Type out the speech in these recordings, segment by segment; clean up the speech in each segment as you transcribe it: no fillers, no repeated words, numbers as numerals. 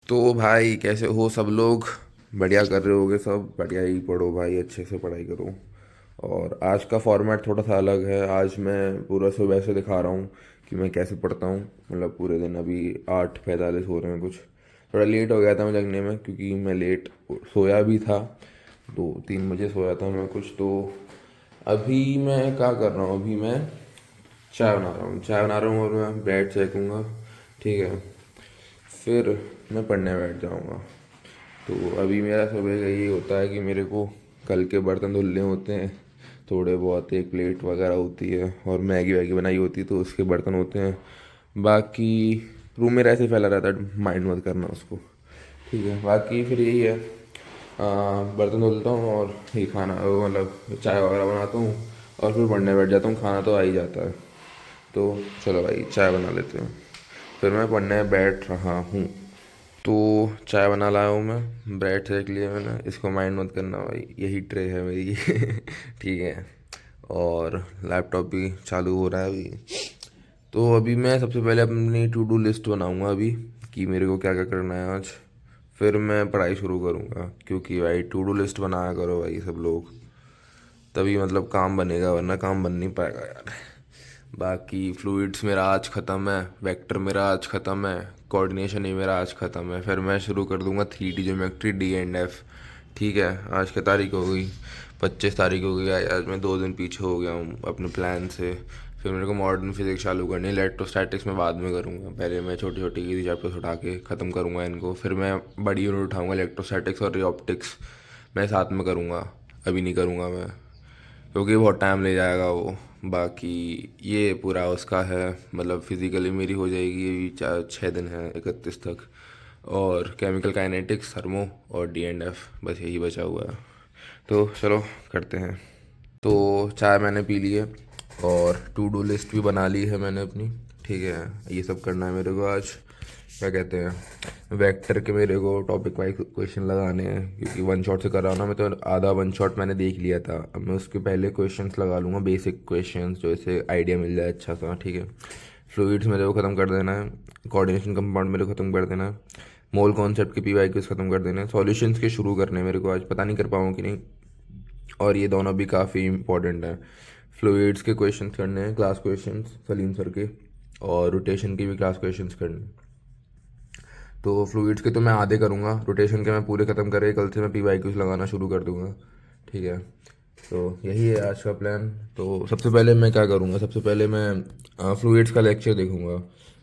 तो भाई कैसे हो सब लोग। बढ़िया कर रहे होगे सब। बढ़िया ही पढ़ो भाई, अच्छे से पढ़ाई करो। और आज का फॉर्मेट थोड़ा सा अलग है। आज मैं पूरा सुबह से दिखा रहा हूँ कि मैं कैसे पढ़ता हूँ। मतलब पूरे दिन अभी 8:45 हो रहे हैं कुछ। थोड़ा लेट हो गया था मैं जगने में, क्योंकि मैं लेट सोया भी था। 2-3 बजे सोया था मैं कुछ। तो अभी मैं क्या कर रहा हूँ, अभी मैं चाय बना रहा हूँ और मैं ब्रेड सेकूँगा। ठीक है, फिर मैं पढ़ने बैठ जाऊँगा। तो अभी मेरा सुबह का यही होता है कि मेरे को कल के बर्तन धुलने होते हैं थोड़े बहुत। एक प्लेट वगैरह होती है और मैगी वैगी बनाई होती है तो उसके बर्तन होते हैं। बाकी रूम मेरा ऐसे ही फैला रहता है, माइंड मत करना उसको। ठीक है, बाकी फिर यही है। बर्तन धुलता हूँ और ये खाना मतलब चाय वगैरह बनाता हूँ और फिर पढ़ने बैठ जाता हूँ। खाना तो आ ही जाता है। तो चलो भाई चाय बना लेते हैं, फिर मैं पढ़ने बैठ रहा हूँ। तो चाय बना लाया हूँ मैं, ब्रेड सेक लिया मैंने। इसको माइंड मत करना भाई, यही ट्रे है मेरी। ठीक है। और लैपटॉप भी चालू हो रहा है अभी। तो अभी मैं सबसे पहले अपनी टू डू लिस्ट बनाऊँगा अभी, कि मेरे को क्या क्या करना है आज। फिर मैं पढ़ाई शुरू करूँगा, क्योंकि भाई टू डू लिस्ट बनाया करो भाई सब लोग, तभी मतलब काम बनेगा, वरना काम बन नहीं पाएगा यार। बाकी फ्लूइड्स मेरा आज ख़त्म है, वेक्टर मेरा आज ख़त्म है, कोऑर्डिनेशन ही मेरा आज ख़त्म है। फिर मैं शुरू कर दूंगा 3D ज्योमेट्री D&F। ठीक है, आज की तारीख हो गई 25 तारीख हो गई। आज मैं 2 दिन पीछे हो गया हूँ अपने प्लान से। फिर मेरे को मॉडर्न फिजिक्स चालू करनी है। इलेक्ट्रोस्टैटिक्स में बाद में करूँगा, पहले मैं छोटी छोटी की चैप्टर्स उठा के ख़त्म करूँगा इनको। फिर मैं बड़ी यूनिट उठाऊँगा, इलेक्ट्रोस्टैटिक्स और रिऑप्टिक्स मैं साथ में करूँगा। अभी नहीं करूँगा मैं, क्योंकि बहुत टाइम ले जाएगा वो। बाकी ये पूरा उसका है, मतलब फिज़िकली मेरी हो जाएगी ये 4-6 दिन है 31 तक। और केमिकल काइनेटिक्स, थर्मो और D&F, बस यही बचा हुआ है। तो चलो करते हैं। तो चाय मैंने पी ली है और टू डू लिस्ट भी बना ली है मैंने अपनी। ठीक है, ये सब करना है मेरे को आज। क्या कहते हैं, वेक्टर के मेरे को टॉपिक वाइज क्वेश्चन लगाने हैं, क्योंकि वन शॉट से कर रहा हूँ ना मैं। तो आधा वन शॉट मैंने देख लिया था, अब मैं उसके पहले क्वेश्चंस लगा लूँगा, बेसिक क्वेश्चंस जो ऐसे आइडिया मिल जाए अच्छा सा। ठीक है, फ्लूइड्स मेरे को ख़त्म कर देना है, कोऑर्डिनेशन कंपाउंड मेरे को ख़त्म कर देना है, मोल कॉन्सेप्ट के PYQs ख़त्म कर देना है, सॉल्यूशंस के शुरू करने हैं मेरे को आज। पता नहीं कर पाऊँ कि नहीं। और ये दोनों भी काफ़ी इंपॉर्टेंट हैं। फ्लूइड्स के क्वेश्चंस करने हैं, क्लास क्वेश्चंस सलीम सर के। और रोटेशन के भी क्लास क्वेश्चंस करने हैं। तो फ्लूइड्स के तो मैं आधे करूँगा, रोटेशन के मैं पूरे ख़त्म करके कल से मैं PYQs लगाना शुरू कर दूँगा। ठीक है, तो यही है आज का प्लान। तो सबसे पहले मैं क्या करूँगा, सबसे पहले मैं फ्लूइड्स का लेक्चर देखूँगा।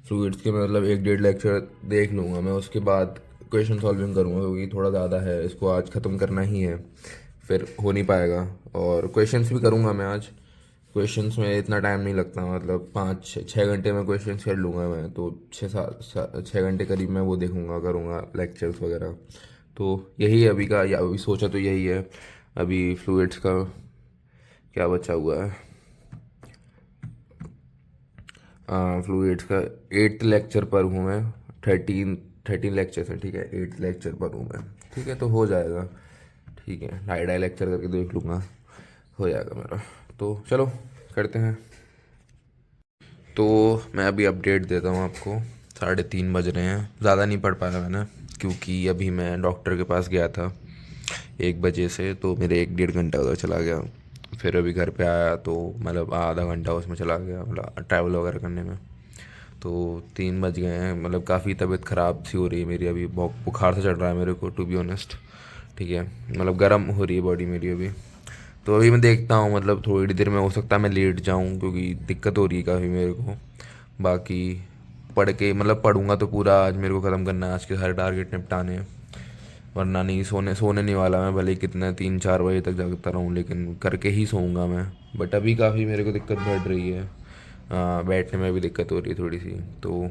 फ्लूइड्स के मतलब 1-1.5 लेक्चर देख लूँगा मैं, उसके बाद क्वेश्चन सॉल्विंग करूँगा, क्योंकि थोड़ा ज़्यादा है, इसको आज ख़त्म करना ही है, फिर हो नहीं पाएगा। और क्वेश्चंस भी करूँगा मैं आज। क्वेश्चंस में इतना टाइम नहीं लगता, मतलब 5-6 घंटे में क्वेश्चंस कर लूँगा मैं। तो 6-7-6 घंटे करीब मैं वो देखूँगा, करूँगा लेक्चर्स वगैरह। तो यही है अभी का, या अभी सोचा तो यही है। अभी फ्लूइड्स का क्या बचा हुआ है, फ्लूइड्स का 8th लेक्चर पर हूँ मैं। 13 लेक्चर्स हैं। ठीक है, 8th लेक्चर पर हूँ मैं। ठीक है, तो हो जाएगा। ठीक है, ढाई ढाई लेक्चर करके देख लूँगा, हो जाएगा मेरा। तो चलो करते हैं। तो मैं अभी अपडेट देता हूँ आपको। 3:30 बज रहे हैं, ज़्यादा नहीं पढ़ पाया मैंने, क्योंकि अभी मैं डॉक्टर के पास गया था 1 बजे से, तो मेरे 1-1.5 घंटा उधर चला गया। फिर अभी घर पे आया तो मतलब आधा घंटा उसमें चला गया, मतलब ट्रैवल वगैरह करने में। तो 3 बज गए हैं, मतलब काफ़ी तबीयत ख़राब सी हो रही है मेरी अभी, बहुत बुखार से चढ़ रहा है मेरे को, टू बी ऑनेस्ट। ठीक है, मतलब गर्म हो रही है बॉडी मेरी अभी। तो अभी मैं देखता हूँ, मतलब थोड़ी देर में हो सकता है मैं लेट जाऊँ, क्योंकि दिक्कत हो रही है काफ़ी मेरे को। बाकी पढ़ के मतलब पढ़ूंगा तो पूरा आज मेरे को ख़त्म करना है, आज के सारे टारगेट निपटाने हैं। वरना नहीं, सोने सोने नहीं वाला मैं, भले ही कितना 3-4 बजे तक जागता रहूँ, लेकिन करके ही सोऊंगा मैं। बट अभी काफ़ी मेरे को दिक्कत बढ़ रही है, बैठने में भी दिक्कत हो रही है थोड़ी सी। तो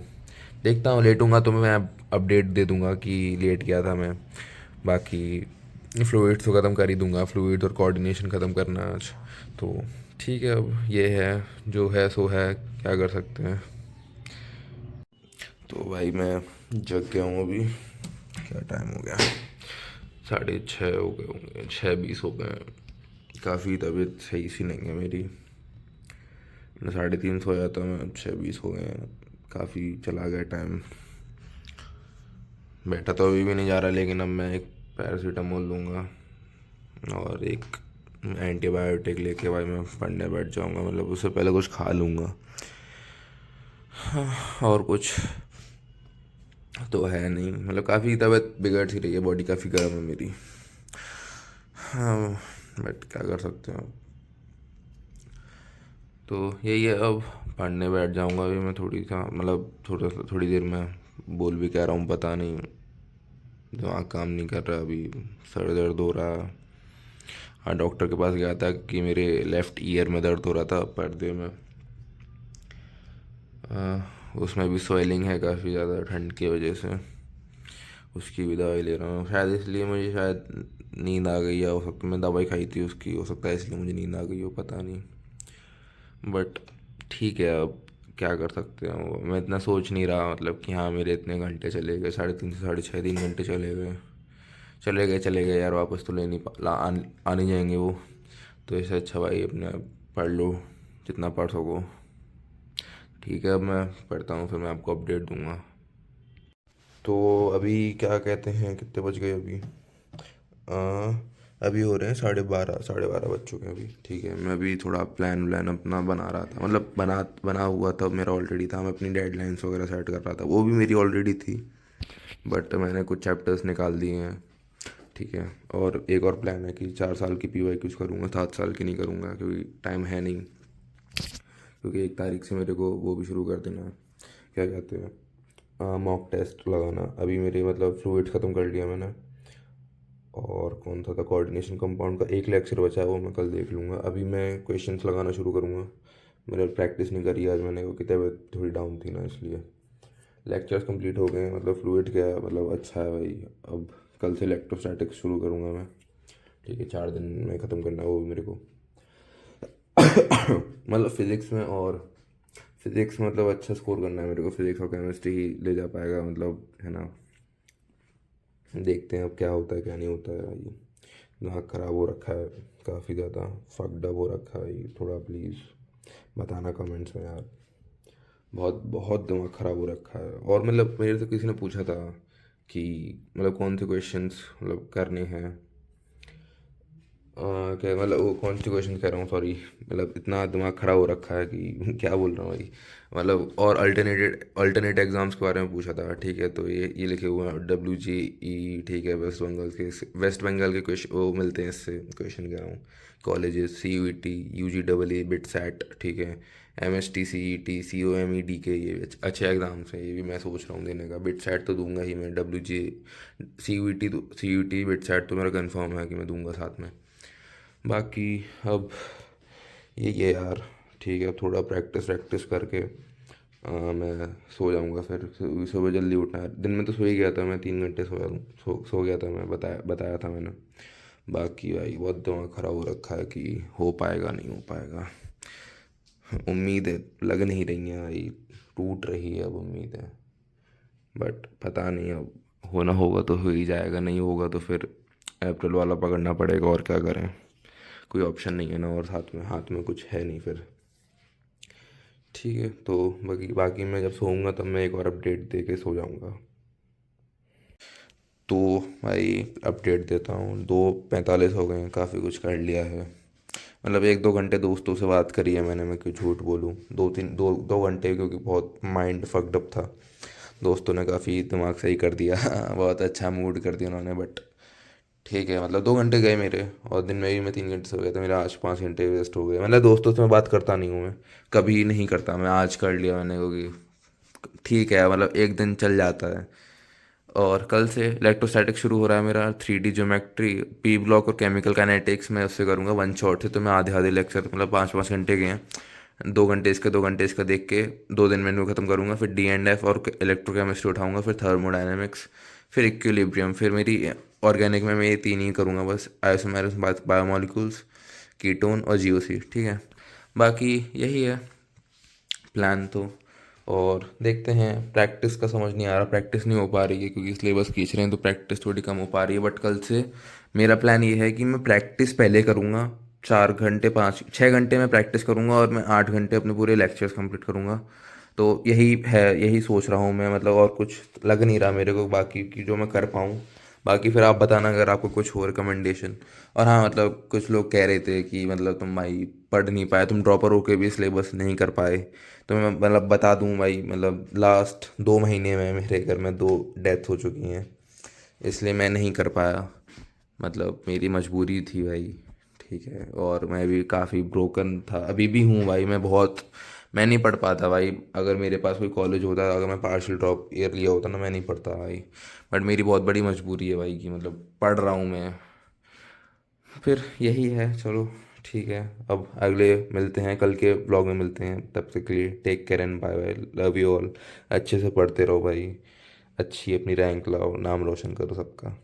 देखता हूँ, लेटूंगा तो मैं अपडेट दे दूंगा कि लेट गया था मैं। बाकी फ्लूइड्स तो ख़त्म कर ही दूंगा, फ्लूइड्स और कोऑर्डिनेशन ख़त्म करना है आज। तो ठीक है, अब ये है जो है सो है, क्या कर सकते हैं। तो भाई मैं जग गया हूँ अभी। क्या टाइम हो गया, 6:30 हो गए होंगे, 6:20 हो गए हैं। काफ़ी तबीयत सही सी नहीं है मेरी। मैं 3:30 सोया था, मैं 6:20 हो गए हैं, काफ़ी चला गया टाइम। बैठा तो अभी भी नहीं जा रहा, लेकिन अब मैं एक पैरासीटामोल लूँगा और एक एंटीबायोटिक लेके भाई मैं पढ़ने बैठ जाऊँगा। मतलब उससे पहले कुछ खा लूँगा। और कुछ तो है नहीं, मतलब काफ़ी तबीयत बिगड़ सी रही है, बॉडी काफ़ी गर्म है मेरी। हाँ, बट क्या कर सकते हैं अब। तो यही है, अब पढ़ने बैठ जाऊँगा अभी मैं थोड़ी सा, मतलब थोड़ी देर में। बोल भी कह रहा हूँ, पता नहीं, दिमाग काम नहीं कर रहा अभी, सर दर्द हो रहा है। हाँ, डॉक्टर के पास गया था कि मेरे लेफ़्ट ईयर में दर्द हो रहा था, पर्दे में। उसमें भी स्वेलिंग है काफ़ी ज़्यादा ठंड की वजह से। उसकी भी दवाई ले रहा हूँ, शायद इसलिए मुझे शायद नींद आ गई है, हो सकता मैं दवाई खाई थी उसकी, हो सकता है इसलिए मुझे नींद आ गई हो, पता नहीं। बट ठीक है, अब क्या कर सकते हैं। वो मैं इतना सोच नहीं रहा, मतलब कि हाँ मेरे इतने घंटे चले गए, 3.5 से 6.5 3 घंटे चले गए। चले गए यार, वापस तो ले नहीं आ नहीं जाएंगे वो। तो इससे अच्छा भाई अपने आप पढ़ लो, जितना पढ़ सको। ठीक है, अब मैं पढ़ता हूँ, फिर मैं आपको अपडेट दूंगा। तो अभी क्या कहते हैं, कितने बज गए अभी? आ, अभी हो रहे हैं 12:30, 12:30 बज चुके हैं अभी। ठीक है, मैं अभी थोड़ा प्लान व्लान अपना बना रहा था, मतलब बना हुआ था मेरा ऑलरेडी था। मैं अपनी डेडलाइंस वगैरह सेट कर रहा था, वो भी मेरी ऑलरेडी थी, बट मैंने कुछ चैप्टर्स निकाल दिए हैं। ठीक है, और एक और प्लान है कि 4 साल की PYQs करूँगा, 7 साल की नहीं करूँगा, क्योंकि टाइम है नहीं। क्योंकि 1 तारीख से मेरे को वो भी शुरू कर देना है, क्या कहते हैं, मॉक टेस्ट लगाना। अभी मेरे मतलब फ्लूइड ख़त्म कर लिया मैंने, और कौन सा था, कोऑर्डिनेशन कंपाउंड का एक लेक्चर बचा है, वो मैं कल देख लूँगा। अभी मैं क्वेश्चंस लगाना शुरू करूँगा। मैंने प्रैक्टिस नहीं करी आज मैंने, क्योंकि तबीयत थोड़ी डाउन थी ना, इसलिए। लेक्चर्स कंप्लीट हो गए हैं, मतलब फ्लूइड क्या है, मतलब अच्छा है भाई। अब कल से इलेक्ट्रोस्टैटिक्स शुरू करूँगा मैं। ठीक है, 4 दिन में ख़त्म करना है वो भी मेरे को। मतलब फिज़िक्स मतलब अच्छा स्कोर करना है मेरे को। फिज़िक्स और केमिस्ट्री ही ले जा पाएगा, मतलब है ना। देखते हैं अब क्या होता है क्या नहीं होता है भाई। दिमाग ख़राब हो रखा है काफ़ी ज़्यादा, फक्ड अप हो रखा है भाई। थोड़ा प्लीज़ बताना कमेंट्स में यार, बहुत बहुत दिमाग ख़राब हो रखा है। और मतलब मेरे से किसी ने पूछा था कि मतलब कौन से क्वेश्चंस मतलब करने हैं, क्या मतलब वो कौन सी क्वेश्चन कह रहा हूँ, सॉरी। मतलब इतना दिमाग ख़राब हो रखा है कि क्या बोल रहा हूँ भाई। मतलब और अल्टरनेट एग्ज़ाम्स के बारे में पूछा था। ठीक है, तो ये लिखे हुए हैं WJE। ठीक है, वेस्ट बंगाल के क्वेश्चन वो मिलते हैं इससे, क्वेश्चन कह रहा हूँ। कॉलेजेस CUET, UGAA, बिटसैट, ठीक है, MST, CET, COMED के, ये अच्छे एग्ज़ाम्स हैं। ये भी मैं सोच रहा हूँ देने का। बिटसैट तो दूंगा ही मैं, WJ CUET तो CUET बिटसैट तो मेरा कंफर्म है कि मैं दूंगा साथ में। बाकी अब यही है यार। ठीक है, थोड़ा प्रैक्टिस वैक्टिस करके मैं सो जाऊंगा। फिर सुबह जल्दी उठना है। दिन में तो सो ही गया था मैं, 3 घंटे सोया हूँ, सो गया था मैं, बताया था मैंने। बाकी भाई बहुत दिमाग ख़राब हो रखा है कि हो पाएगा नहीं हो पाएगा। उम्मीद है लग नहीं रही है भाई, टूट रही है अब उम्मीदें। बट पता नहीं, अब होना होगा तो हो ही जाएगा, नहीं होगा तो फिर अप्रैल वाला पकड़ना पड़ेगा, और क्या करें। कोई ऑप्शन नहीं है ना, और हाथ में कुछ है नहीं फिर। ठीक है, तो बाकी बाकी मैं जब सोऊंगा तब मैं एक और अपडेट दे के सो जाऊंगा। तो भाई अपडेट देता हूँ, 2:45 हो गए हैं, काफ़ी कुछ कर लिया है। मतलब 1-2 घंटे दोस्तों से बात करी है मैंने, मैं क्यों झूठ बोलूँ। 2 घंटे, क्योंकि बहुत माइंड फक्ड अप था। दोस्तों ने काफ़ी दिमाग सही कर दिया। बहुत अच्छा मूड कर दिया उन्होंने। बट ठीक है, मतलब 2 घंटे गए मेरे, और दिन में भी मैं 3 घंटे सो गया था। मेरा आज 5 घंटे वेस्ट हो गए। मतलब दोस्तों से मैं बात करता नहीं हूँ, मैं कभी नहीं करता। मैं आज कर लिया मैंने, क्योंकि ठीक है, मतलब एक दिन चल जाता है। और कल से इलेक्ट्रोस्टैटिक शुरू हो रहा है मेरा, 3D ज्योमेट्री, P ब्लॉक और केमिकल काइनेटिक्स में उससे करूँगा 1 शॉट से। तो मैं आधे आधे लेक्चर, मतलब 5-5 घंटे के हैं, 2 घंटे इसका 2 घंटे इसका देख के 2 दिन में इनको ख़त्म करूँगा। फिर D&F और इलेक्ट्रोकेमिस्ट्री उठाऊँगा, फिर थर्मोडायनेमिक्स, फिर इक्विलिब्रियम। फिर मेरी ऑर्गेनिक में मैं ये 3 ही करूँगा बस, आइसोमेरस, बायोमोलिकुल्स, कीटोन और GOC। ठीक है, बाकी यही है प्लान तो। और देखते हैं, प्रैक्टिस का समझ नहीं आ रहा, प्रैक्टिस नहीं हो पा रही है क्योंकि सिलेबस खींच रहे हैं, तो प्रैक्टिस थोड़ी कम हो पा रही है। बट कल से मेरा प्लान ये है कि मैं प्रैक्टिस पहले करूँगा, 4 घंटे 5-6 घंटे मैं प्रैक्टिस करूँगा, और मैं 8 घंटे अपने पूरे लेक्चर्स कंप्लीट करूँगा। तो यही है, यही सोच रहा हूँ मैं, मतलब और कुछ लग नहीं रहा मेरे को बाकी की जो मैं कर पाऊँ। बाकी फिर आप बताना अगर आपको कुछ हो रिकमेंडेशन। और हाँ, मतलब कुछ लोग कह रहे थे कि मतलब तुम भाई पढ़ नहीं पाए, तुम ड्रॉपर होके भी सिलेबस नहीं कर पाए। तो मैं मतलब बता दूँ भाई, मतलब लास्ट 2 महीने में मेरे घर में 2 डेथ हो चुकी हैं, इसलिए मैं नहीं कर पाया। मतलब मेरी मजबूरी थी भाई। ठीक है, और मैं भी काफ़ी ब्रोकन था, अभी भी हूँ भाई। मैं नहीं पढ़ पाता भाई। अगर मेरे पास कोई कॉलेज होता, अगर मैं पार्शियल ड्रॉप ईयर लिया होता ना, मैं नहीं पढ़ता भाई। बट मेरी बहुत बड़ी मजबूरी है भाई कि मतलब पढ़ रहा हूँ मैं। फिर यही है, चलो ठीक है। अब अगले मिलते हैं, कल के ब्लॉग में मिलते हैं, तब तक के लिए take care and bye bye, love you all. अच्छे से पढ़ते रहो भाई, अच्छी अपनी रैंक लाओ, नाम रोशन करो सबका।